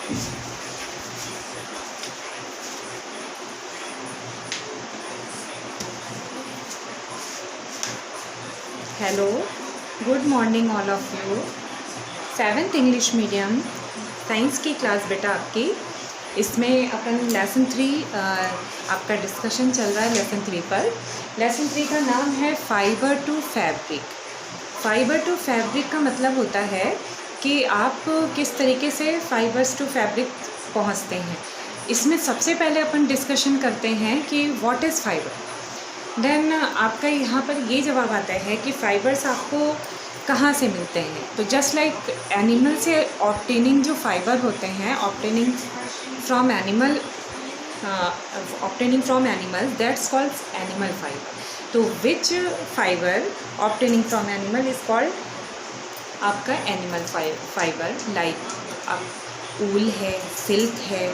Hello, good morning all of you. 7th English medium science की class बेटा आपकी। इसमें अपन लेसन 3 आपका डिस्कशन चल रहा है लेसन 3 पर। लेसन 3 का नाम है fibre to fabric. Fibre to fabric का मतलब होता है कि आप किस तरीके से फाइबर्स टू फैब्रिक पहुंचते हैं। इसमें सबसे पहले अपन डिस्कशन करते हैं कि व्हाट इज़ फाइबर। देन आपका यहाँ पर ये जवाब आता है कि फाइबर्स आपको कहाँ से मिलते हैं। तो जस्ट लाइक एनिमल से ऑब्टेनिंग जो फाइबर होते हैं, obtaining from animals that's called animal fibre. तो which fibre obtaining from animal is called आपका एनिमल फाइबर। लाइक आप वूल है, सिल्क है।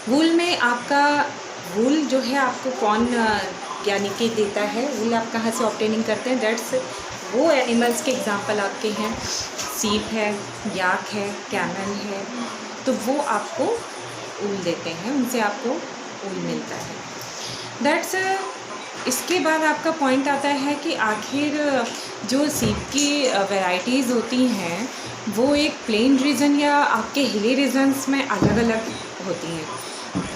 वूल में आपका वूल जो है आपको कौन यानी कि देता है, वूल आप कहाँ से ऑब्टेनिंग करते हैं, दैट्स वो एनिमल्स के एग्जांपल आपके हैं। सीप है, याक है, कैमल है, तो वो आपको वूल देते हैं, उनसे आपको वूल मिलता है। दैट्स इसके बाद आपका पॉइंट आता है कि आखिर जो सीप की वैराइटीज़ होती हैं वो एक प्लेन रीजन या आपके हिली रीजन्स में अलग अलग होती हैं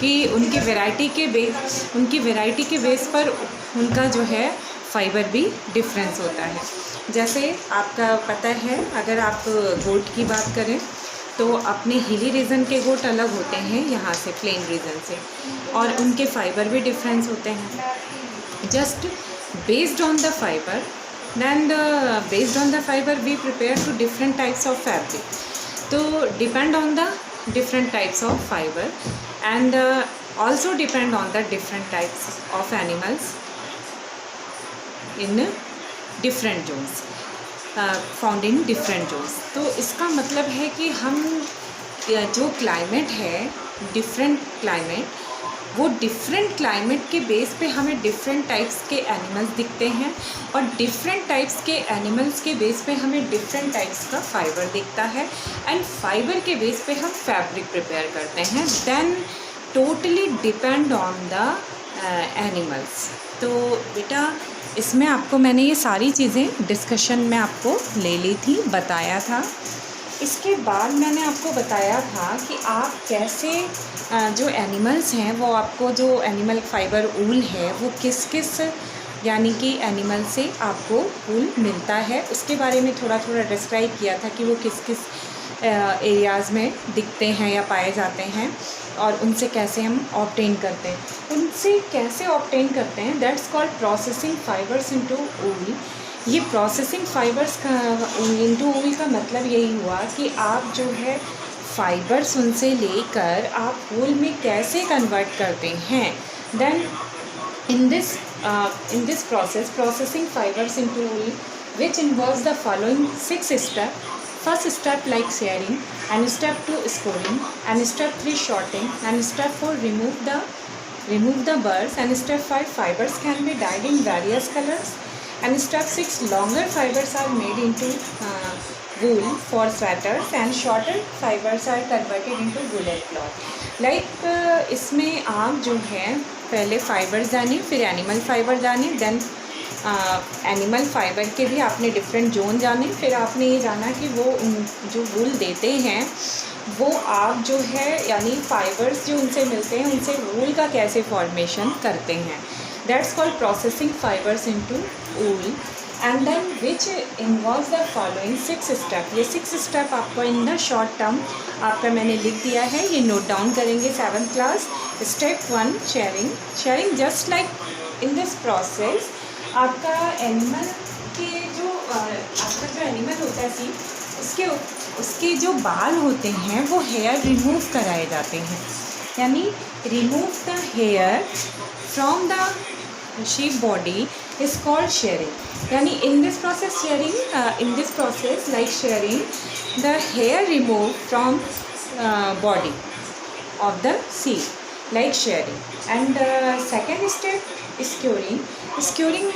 कि उनकी वैरायटी के बेस पर उनका जो है फाइबर भी डिफरेंस होता है। जैसे आपका पता है, अगर आप गोट की बात करें तो अपने हिली रीजन के गोट अलग होते हैं यहाँ से प्लेन रीजन से, और उनके फाइबर भी डिफरेंस होते हैं। Just based on the fibre we prepare to different types of fabric. तो depend on the different types of fiber and also depend on the different types of animals in different zones, found in different zones। तो इसका मतलब है कि हम जो climate है, different climate, वो डिफरेंट क्लाइमेट के बेस पे हमें डिफरेंट टाइप्स के एनिमल्स दिखते हैं, और डिफरेंट टाइप्स के एनिमल्स के बेस पे हमें डिफरेंट टाइप्स का फाइबर दिखता है, एंड फाइबर के बेस पे हम फैब्रिक प्रिपेयर करते हैं। Then totally depend on the animals. तो बेटा इसमें आपको मैंने ये सारी चीज़ें डिस्कशन में आपको ले ली थी, बताया था। इसके बाद मैंने आपको बताया था कि आप कैसे जो एनिमल्स हैं वो आपको जो एनिमल फाइबर वूल है वो किस किस यानी कि एनिमल से आपको वूल मिलता है, उसके बारे में थोड़ा थोड़ा डिस्क्राइब किया था कि वो किस किस एरियाज़ में दिखते हैं या पाए जाते हैं, और उनसे कैसे हम ऑब्टेन करते हैं। उनसे कैसे ऑब्टेन करते हैं, that's called processing fibres into wool. ये प्रोसेसिंग फाइबर्स का इनटू वूल का मतलब यही हुआ कि आप जो है फाइबर्स उनसे लेकर आप वूल में कैसे कन्वर्ट करते हैं। Then in this process processing fibres into wool which involves the following 6 step. First step like shearing, and step 2 scouring, and step 3 sorting, and step 4 remove the burrs, and step 5 fibers can be dyed in various colors, and step 6 longer fibers are made into wool for sweaters, and shorter fibers are converted into woolen cloth। Like इसमें आप जो है पहले fibre जाने, फिर animal fibre जाने, then animal fibre के भी आपने डिफरेंट जोन जाने, फिर आपने ये जाना कि वो जो वूल देते हैं वो आप जो है यानी फाइबर्स जो उनसे मिलते हैं उनसे वूल का कैसे फॉर्मेशन करते हैं। That's called processing fibres into wool, and then which involves the following 6 step. ये 6 स्टेप आपको इन द शॉर्ट टर्म आपका मैंने लिख दिया है, ये नोट डाउन करेंगे 7th class. Step 1 sharing just like in this process आपका एनिमल के जो आपका जो एनिमल होता है सी उसके जो बाल होते हैं वो हेयर रिमूव कराए जाते हैं, यानी remove the hair from the sheep body is called shearing. यानी in this process like shearing the hair remove from body of the sheep like shearing। And second step is curing। Curing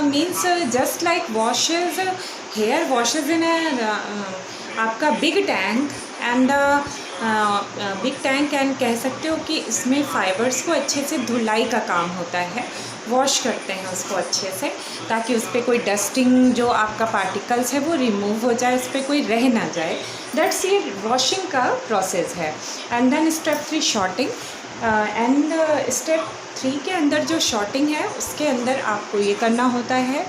means just like hair washes in a आपका big tank, and big tank and कह सकते हो कि इसमें fibres को अच्छे से धुलाई का काम होता है, वॉश करते हैं उसको अच्छे से ताकि उस पर कोई डस्टिंग जो आपका पार्टिकल्स है वो रिमूव हो जाए, उस पर कोई रह ना जाए। दैट्स ये वॉशिंग का प्रोसेस है। And then step 3 sorting. And step 3 के अंदर जो शॉर्टिंग है उसके अंदर आपको ये करना होता है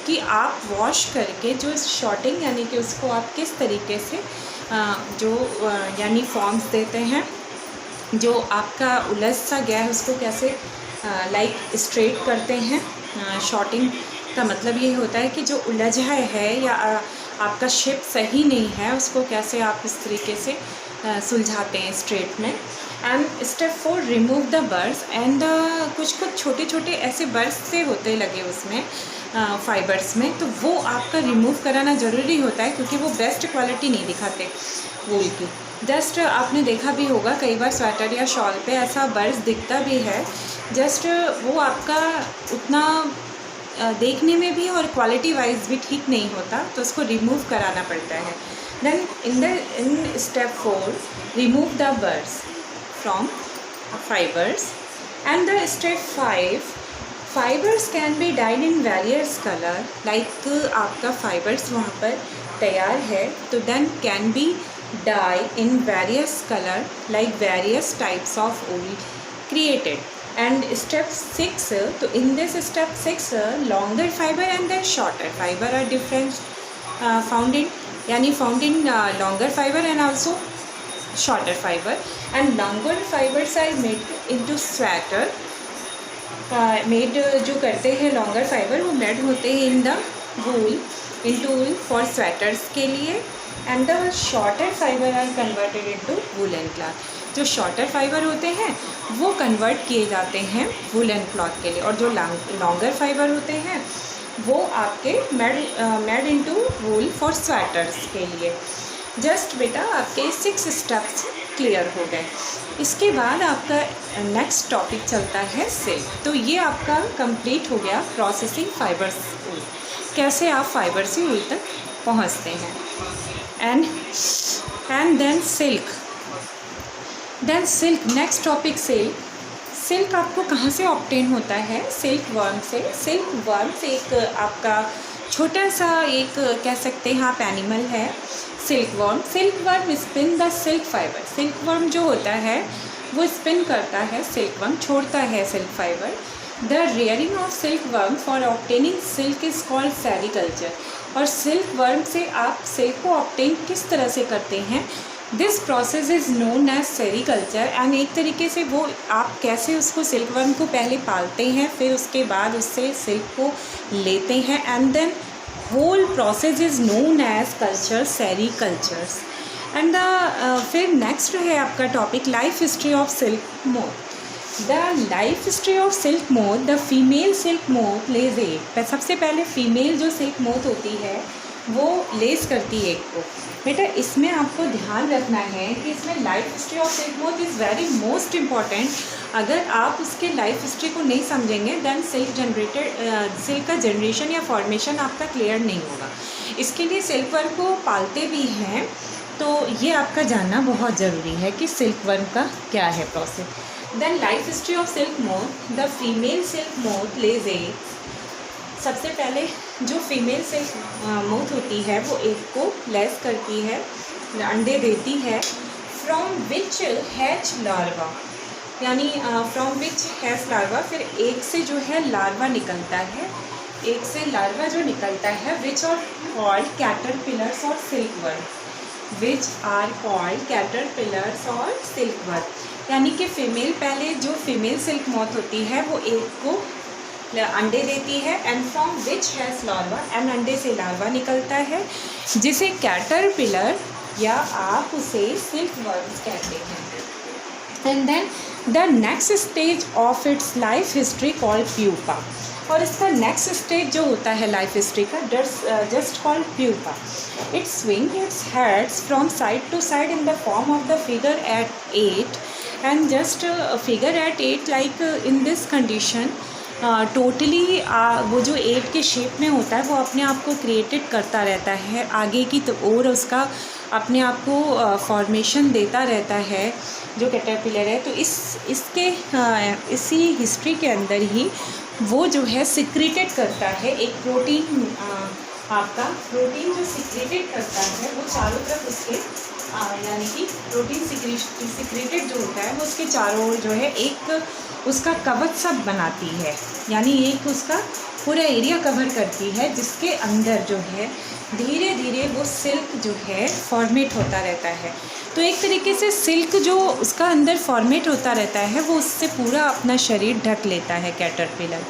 कि आप वॉश करके जो शॉर्टिंग यानी कि उसको आप किस तरीके से यानी फॉर्म्स देते हैं, जो आपका उलझ सा गया है उसको कैसे लाइक स्ट्रेट करते हैं। शॉर्टिंग का मतलब ये होता है कि जो उलझा है या आपका शेप सही नहीं है उसको कैसे आप इस तरीके से सुलझाते हैं स्ट्रेट में। And step 4 remove the birds. And कुछ छोटे छोटे ऐसे बर्ड्स से होते लगे उसमें फाइबर्स में, तो वो आपका रिमूव कराना ज़रूरी होता है क्योंकि वो बेस्ट क्वालिटी नहीं दिखाते वूल की। जस्ट आपने देखा भी होगा कई बार स्वेटर या शॉल पे ऐसा बर्ड्स दिखता भी है, जस्ट वो आपका उतना देखने में भी और क्वालिटी वाइज भी ठीक नहीं होता, तो उसको रिमूव कराना पड़ता है। Then in step 4 remove the burrs from fibres. And the step 5 fibres can be dyed in various colour. Like आपका फाइबर्स वहाँ पर तैयार है तो then can be dye in various color like various types of wool created. And step 6, so in this step 6 longer fiber and then shorter fiber are different found in longer fiber and also shorter fiber. And longer fibers are made into sweater, made जो करते हैं longer fiber वो made होते हैं in the wool, into wool for sweaters के लिए। And the shorter fibre are converted into woollen cloth. जो shorter fibre होते हैं वो कन्वर्ट किए जाते हैं वूलन क्लॉथ के लिए, और जो लॉन्गर फाइबर होते हैं वो आपके made into wool for sweaters के लिए। जस्ट बेटा आपके 6 स्टेप्स क्लियर हो गए। इसके बाद आपका नेक्स्ट टॉपिक चलता है सिल्क। तो ये आपका कंप्लीट हो गया प्रोसेसिंग फाइबर्स वूल, कैसे आप फाइबर से वूल तक पहुँचते हैं। And then silk. Next topic silk आपको कहाँ से ऑब्टेन होता है? सिल्क वर्म से। सिल्क वर्म एक आपका छोटा सा एक कह सकते हैं आप एनिमल है silk worm spin the silk fibre. Silk worm जो होता है वो स्पिन करता है सिल्क वर्म, छोड़ता है silk fibre. The rearing of silk worm for obtaining silk is called sericulture. और सिल्क वर्म से आप सिल्क को ऑब्टेन किस तरह से करते हैं? This process is known as sericulture. And एक तरीके से वो आप कैसे उसको सिल्क वर्म को पहले पालते हैं, फिर उसके बाद उससे सिल्क को लेते हैं, and then whole process is known as culture, sericultures. And फिर नेक्स्ट है आपका topic life history of silk moth. The life history of silk moth. The female silk moth lays egg. सबसे पहले फीमेल जो silk moth होती है वो less करती है एग को। बेटा इसमें आपको ध्यान रखना है कि इसमें life history of silk moth is very most important. अगर आप उसके लाइफ हिस्ट्री को नहीं समझेंगे देन सिल्क का जनरेशन या फॉर्मेशन आपका क्लियर नहीं होगा। इसके लिए सिल्क वर्म को पालते भी हैं, तो ये आपका जानना बहुत ज़रूरी है कि सिल्क वर्म का क्या है process. Then life history of silk moth. The female silk moth lays eggs. सबसे पहले जो फीमेल सिल्क मोथ होती है वो एग को लेस करती है, अंडे देती है। फ्रॉम विच हैच लार्वा, यानी फ्रॉम विच हैज लार्वा, फिर एग से जो है लार्वा निकलता है। एग से लार्वा जो निकलता है विच आर कॉल्ड कैटरपिलर्स और silk worm. Which are called caterpillars और सिल्क वर्म। यानी कि फीमेल पहले जो फीमेल सिल्क मोथ होती है वो एग को अंडे देती है, and from which has larva, and अंडे से लार्वा निकलता है जिसे कैटरपिलर या आप उसे सिल्क वर्म्स कहते हैं। And then the next stage of its life history called pupa. और इसका नेक्स्ट स्टेज जो होता है लाइफ हिस्ट्री का just called pupa. It swing its heads from side to side in the form of the figure eight 8 and just figure eight 8 like in this condition totally वो जो 8 के shape में होता है वो अपने आप को क्रिएटेड करता रहता है आगे की तो और उसका अपने आप को फॉर्मेशन देता रहता है जो कैटरपिलर है। तो इसी हिस्ट्री के अंदर ही वो जो है सिक्रेटेड करता है एक प्रोटीन, आपका प्रोटीन जो सिक्रेटेड करता है वो चारों तरफ उसके यानी कि प्रोटीन सिक्रेटेड जो होता है वो उसके चारों ओर जो है एक उसका कवच सब बनाती है, यानी एक उसका पूरा एरिया कवर करती है, जिसके अंदर जो है धीरे धीरे वो सिल्क जो है फॉर्मेट होता रहता है। तो एक तरीके से सिल्क जो उसका अंदर फॉर्मेट होता रहता है वो उससे पूरा अपना शरीर ढक लेता है कैटरपिलर।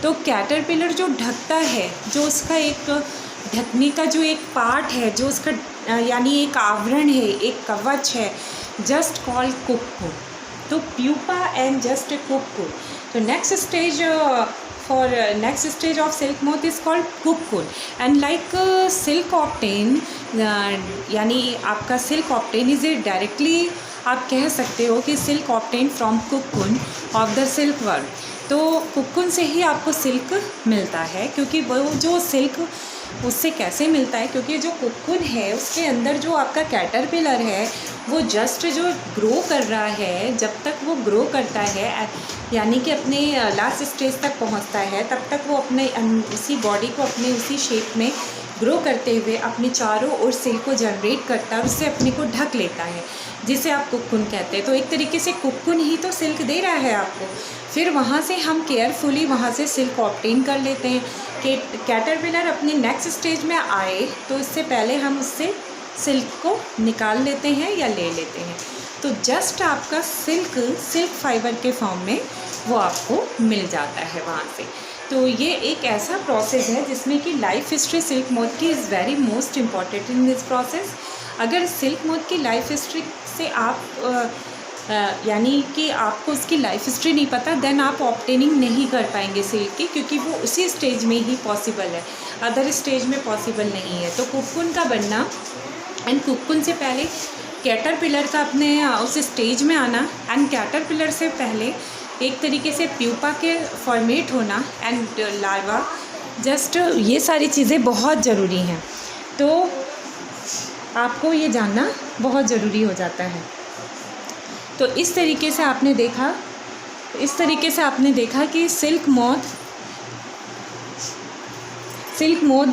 तो कैटरपिलर जो ढकता है, जो उसका एक ढकने का जो एक पार्ट है, जो उसका यानी एक आवरण है, एक कवच है, जस्ट कॉल्ड कोकून। तो pupa and just a cocoon. तो next stage of silk moth is called cocoon. And like silk obtain, यानी आपका silk obtain is a directly आप कह सकते हो कि silk obtain from cocoon of the silkworm. तो कोकून से ही आपको सिल्क मिलता है, क्योंकि वो जो सिल्क उससे कैसे मिलता है, क्योंकि जो कोकून है उसके अंदर जो आपका कैटरपिलर है वो जस्ट जो ग्रो कर रहा है, जब तक वो ग्रो करता है यानी कि अपने लास्ट स्टेज तक पहुंचता है, तब तक वो अपने उसी बॉडी को अपने उसी शेप में ग्रो करते हुए अपने चारों ओर सिल्क को जनरेट करता है और उससे अपने को ढक लेता है, जिसे आप कोकून कहते हैं। तो एक तरीके से कोकून ही तो सिल्क दे रहा है आपको। फिर वहाँ से हम केयरफुली वहाँ से सिल्क ऑब्टेन कर लेते हैं कि कैटरपिलर अपने नेक्स्ट स्टेज में आए तो इससे पहले हम उससे सिल्क को निकाल लेते हैं या ले लेते हैं। तो जस्ट आपका सिल्क फाइबर के फॉर्म में वो आपको मिल जाता है वहाँ से। तो ये एक ऐसा प्रोसेस है जिसमें कि लाइफ हिस्ट्री सिल्क मोथ की is very most important in this process. अगर सिल्क मोथ की लाइफ हिस्ट्री से आप यानी कि आपको उसकी लाइफ हिस्ट्री नहीं पता, देन आप ऑब्टेनिंग नहीं कर पाएंगे सिल्क की, क्योंकि वो उसी स्टेज में ही पॉसिबल है, अदर स्टेज में पॉसिबल नहीं है। तो कोकून का बनना एंड कोकून से पहले कैटरपिलर का अपने उस स्टेज में आना एंड कैटरपिलर से पहले एक तरीके से प्यूपा के फॉर्मेट होना एंड लार्वा, जस्ट ये सारी चीज़ें बहुत ज़रूरी हैं। तो आपको ये जानना बहुत ज़रूरी हो जाता है। तो इस तरीके से आपने देखा कि सिल्क मोथ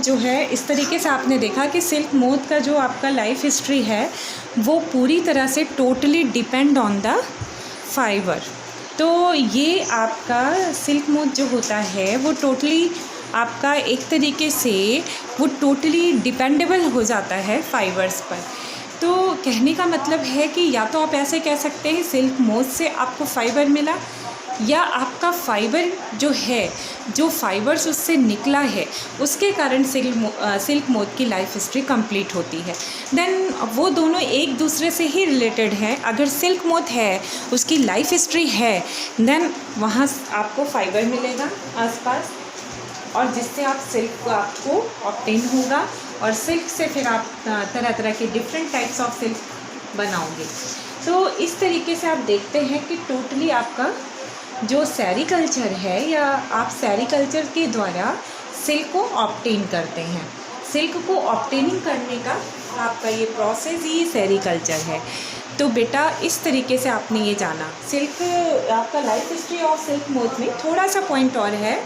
जो है, इस तरीके से आपने देखा कि सिल्क मोथ का जो आपका लाइफ हिस्ट्री है वो पूरी तरह से totally depend on the fibre. तो ये आपका सिल्क मोथ जो होता है वो टोटली आपका एक तरीके से वो टोटली डिपेंडेबल हो जाता है फाइबर्स पर। तो कहने का मतलब है कि या तो आप ऐसे कह सकते हैं सिल्क मोथ से आपको फ़ाइबर मिला, या आपका फ़ाइबर जो है, जो फाइबर्स उससे निकला है उसके कारण सिल्क मोथ की लाइफ हिस्ट्री कंप्लीट होती है। देन वो दोनों एक दूसरे से ही रिलेटेड हैं। अगर सिल्क मोथ है, उसकी लाइफ हिस्ट्री है, देन वहाँ आपको फ़ाइबर मिलेगा आसपास, और जिससे आप सिल्क आपको ऑब्टेन होगा, और सिल्क से फिर आप तरह तरह के डिफरेंट टाइप्स ऑफ सिल्क बनाओगे। तो इस तरीके से आप देखते हैं कि टोटली आपका जो सेरीकल्चर है, या आप सेरीकल्चर के द्वारा सिल्क को ऑब्टेन करते हैं। सिल्क को ऑब्टेनिंग करने का आपका ये प्रोसेस ही सेरीकल्चर है। तो बेटा इस तरीके से आपने ये जाना सिल्क, आपका life history of silk moth में थोड़ा सा पॉइंट और है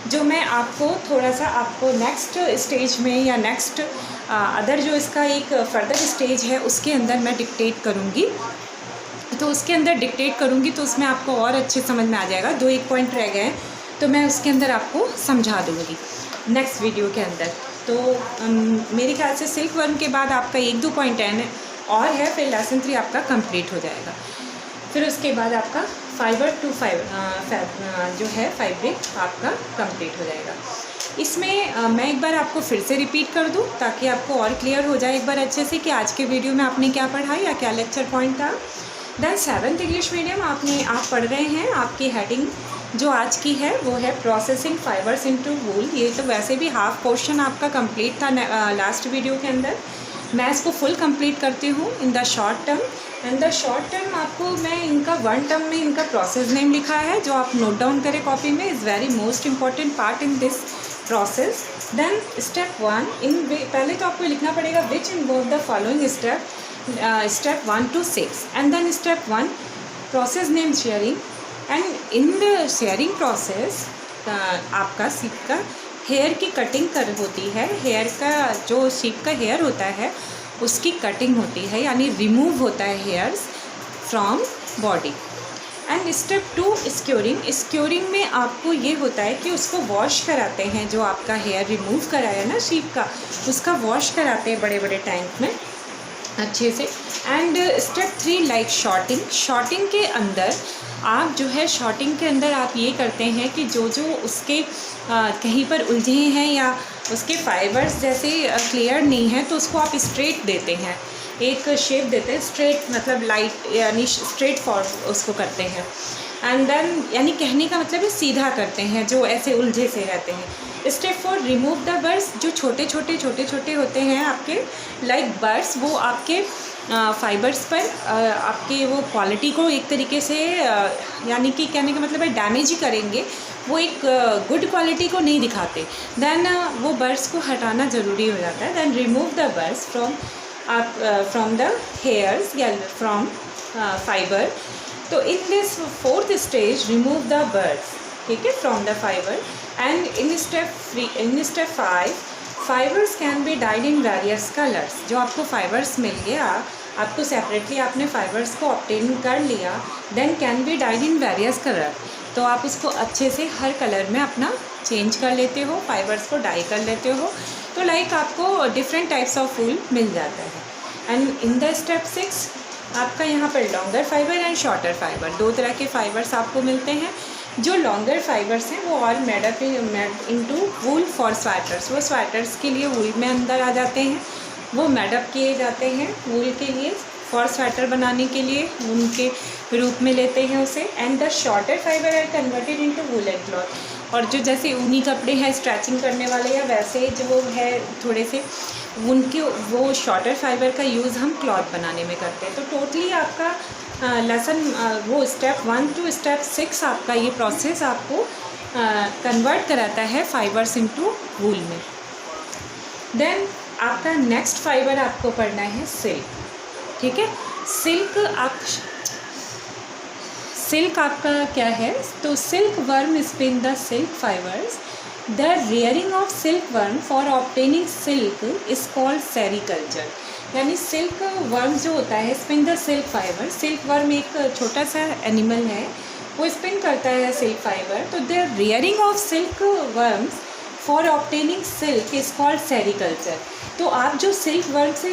जो मैं आपको थोड़ा सा आपको नेक्स्ट स्टेज में या नेक्स्ट अदर जो इसका एक फर्दर स्टेज है उसके अंदर मैं डिक्टेट करूँगी। तो उसके अंदर डिक्टेट करूँगी तो उसमें आपको और अच्छे समझ में आ जाएगा। 2-1 पॉइंट रह गए तो मैं उसके अंदर आपको समझा दूँगी नेक्स्ट वीडियो के अंदर। तो मेरे ख्याल से सिल्क वर्म के बाद आपका 1-2 पॉइंट और है, फिर लेसन 3 आपका कंप्लीट हो जाएगा। फिर उसके बाद आपका फाइबर टू जो है फैब्रिक आपका कंप्लीट हो जाएगा। इसमें मैं एक बार आपको फिर से रिपीट कर दूं ताकि आपको और क्लियर हो जाए एक बार अच्छे से कि आज के वीडियो में आपने क्या पढ़ा या क्या लेक्चर पॉइंट था। देन 7th इंग्लिश मीडियम आप पढ़ रहे हैं। आपकी हेडिंग जो आज की है वो है प्रोसेसिंग फाइबर्स इनटू वूल। ये तो वैसे भी हाफ पोर्शन आपका कंप्लीट था लास्ट वीडियो के अंदर। मैं इसको फुल कंप्लीट करती हूँ in the short term. In the short term आपको मैं इनका 1 टर्म में इनका प्रोसेस नेम लिखा है जो आप नोट डाउन करें कॉपी में। Is very most important part in this process. Then step 1 पहले तो आपको लिखना पड़ेगा which involve the following step 1 to 6 and then step 1 process name sharing and in the sharing process आपका sheep का hair की कटिंग होती है. हेयर का जो sheep का हेयर होता है उसकी कटिंग होती है, यानी रिमूव होता है hairs from body. And step 2 scouring में आपको ये होता है कि उसको वॉश कराते हैं. जो आपका हेयर रिमूव कराया ना शीप का, उसका वॉश कराते हैं बड़े बड़े टैंक में अच्छे से. एंड स्टेप 3 लाइक शॉर्टिंग के अंदर आप जो है शॉर्टिंग के अंदर आप ये करते हैं कि जो उसके कहीं पर उलझे हैं या उसके फाइबर्स जैसे क्लियर नहीं है तो उसको आप स्ट्रेट देते हैं, एक शेप देते हैं स्ट्रेट, मतलब लाइट यानी स्ट्रेट फॉर्म उसको करते हैं. एंड देन यानी कहने का मतलब है सीधा करते हैं जो ऐसे उलझे से रहते हैं. Step 4 remove the birds. जो छोटे छोटे होते हैं आपके लाइक बर्ड्स, वो आपके फाइबर्स पर आपके वो क्वालिटी को एक तरीके से यानी कि कहने का मतलब है डैमेज ही करेंगे, वो एक गुड क्वालिटी को नहीं दिखाते. देन वो बर्ड्स को हटाना ज़रूरी हो जाता है. Then remove the burrs from the hairs या फ्रॉम फाइबर. तो in this 4th stage remove the burrs, ठीक है, from the fibre. And in step 5 fibres can be dyed in various colours. जो आपको फाइबर्स मिल गया, आपको सेपरेटली आपने fibres को ऑब्टेन कर लिया, then can be dyed in various colour. तो आप उसको अच्छे से हर कलर में अपना चेंज कर लेते हो, फाइबर्स को डाई कर लेते हो. तो लाइक आपको डिफरेंट टाइप्स ऑफ वूल मिल जाता है. एंड इन द स्टेप 6 आपका यहाँ पर longer fibre and shorter fibre, 2 तरह के फाइबर्स आपको मिलते हैं. जो लॉन्गर फाइबर्स हैं वो all made into wool for sweaters. वो स्वेटर्स के लिए वूल में अंदर आ जाते हैं, वो मेडअप किए जाते हैं वूल के लिए, फॉर स्वेटर बनाने के लिए उनके रूप में लेते हैं उसे. And the shorter fibre are converted into woollen cloth. और जो जैसे ऊनी कपड़े हैं स्ट्रैचिंग करने वाले या वैसे जो है थोड़े से उनके वो शॉर्टर फाइबर का यूज़ हम क्लॉथ बनाने में करते हैं. तो टोटली आपका लेसन वो स्टेप 1 to स्टेप 6 आपका ये प्रोसेस आपको कन्वर्ट कराता है फाइबर्स इनटू वूल में. देन आपका नेक्स्ट फाइबर आपको पढ़ना है सिल्क, ठीक है. सिल्क आपका क्या है, तो silk worm spin the silk fibres. The rearing of silk worm for obtaining silk is called sericulture. यानी सिल्क वर्म जो होता है spin the silk fibre. Silk worm एक छोटा सा एनिमल है, वो स्पिन करता है सिल्क फाइबर. तो the rearing of silk worms for obtaining silk is called sericulture. तो आप जो सिल्क वर्म से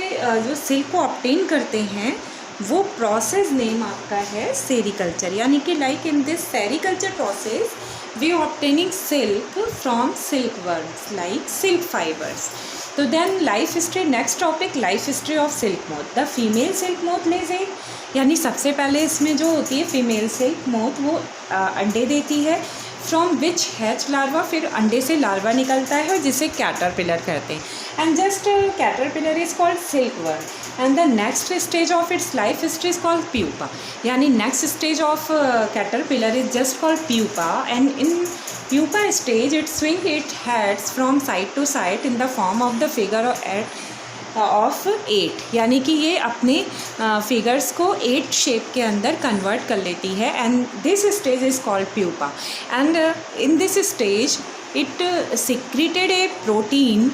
जो सिल्क को ऑब्टेन करते हैं वो प्रोसेस नेम आपका है सेरीकल्चर. यानी कि like in this sericulture process we obtaining silk from silkworms like silk fibres. तो then life history, next topic life history of silk moth. The female silk moth lays egg. यानी सबसे पहले इसमें जो होती है फीमेल सिल्क मोथ वो अंडे देती है. फ्रॉम विच हैच लार्वा, फिर अंडे से लार्वा निकलता है जिसे कैटरपिलर कहते हैं. And just caterpillar is called silkworm. And the next stage of its life history is called pupa. यानी next stage of caterpillar is just called pupa. And in pupa stage it swing its heads from side to side in the form of the figure of 8. यानी कि ये अपने figures को 8 shape के अंदर convert कर लेती है. And this stage is called pupa. And in this stage it secreted a protein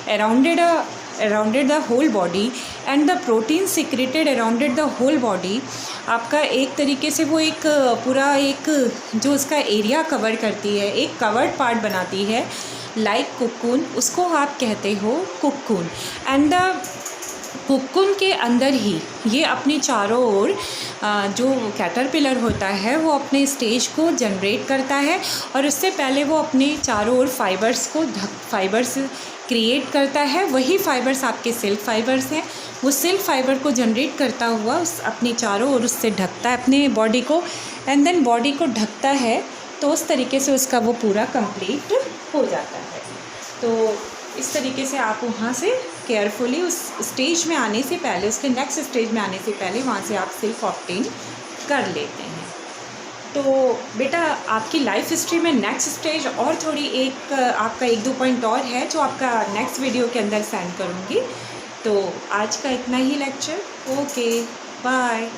arounded the whole body. and the protein secreted arounded the whole body आपका एक तरीके से वो एक पूरा एक जो उसका एरिया कवर करती है, एक कवर्ड पार्ट बनाती है लाइक कुक्कून, उसको आप कहते हो कुक्कून. एंड द कुक्कून के अंदर ही ये अपनी चारों ओर जो कैटरपिलर होता है वो अपने स्टेज को जनरेट करता है. और उससे पहले वो अपने चारों ओर फाइबर्स क्रिएट करता है. वही फाइबर्स आपके सिल्क फाइबर्स हैं. वो सिल्क फाइबर को जनरेट करता हुआ उस अपने चारों ओर उससे ढकता है अपने बॉडी को. एंड देन बॉडी को ढकता है तो उस तरीके से उसका वो पूरा कंप्लीट हो जाता है. तो इस तरीके से आप वहाँ से केयरफुली उस स्टेज में आने से पहले, उसके नेक्स्ट स्टेज में आने से पहले वहाँ से आप सिल्क ऑब्टेन कर लेते हैं. तो बेटा आपकी लाइफ हिस्ट्री में नेक्स्ट स्टेज और थोड़ी एक आपका 1-2 पॉइंट और है जो आपका नेक्स्ट वीडियो के अंदर सेंड करूँगी। तो आज का इतना ही लेक्चर। Okay, bye.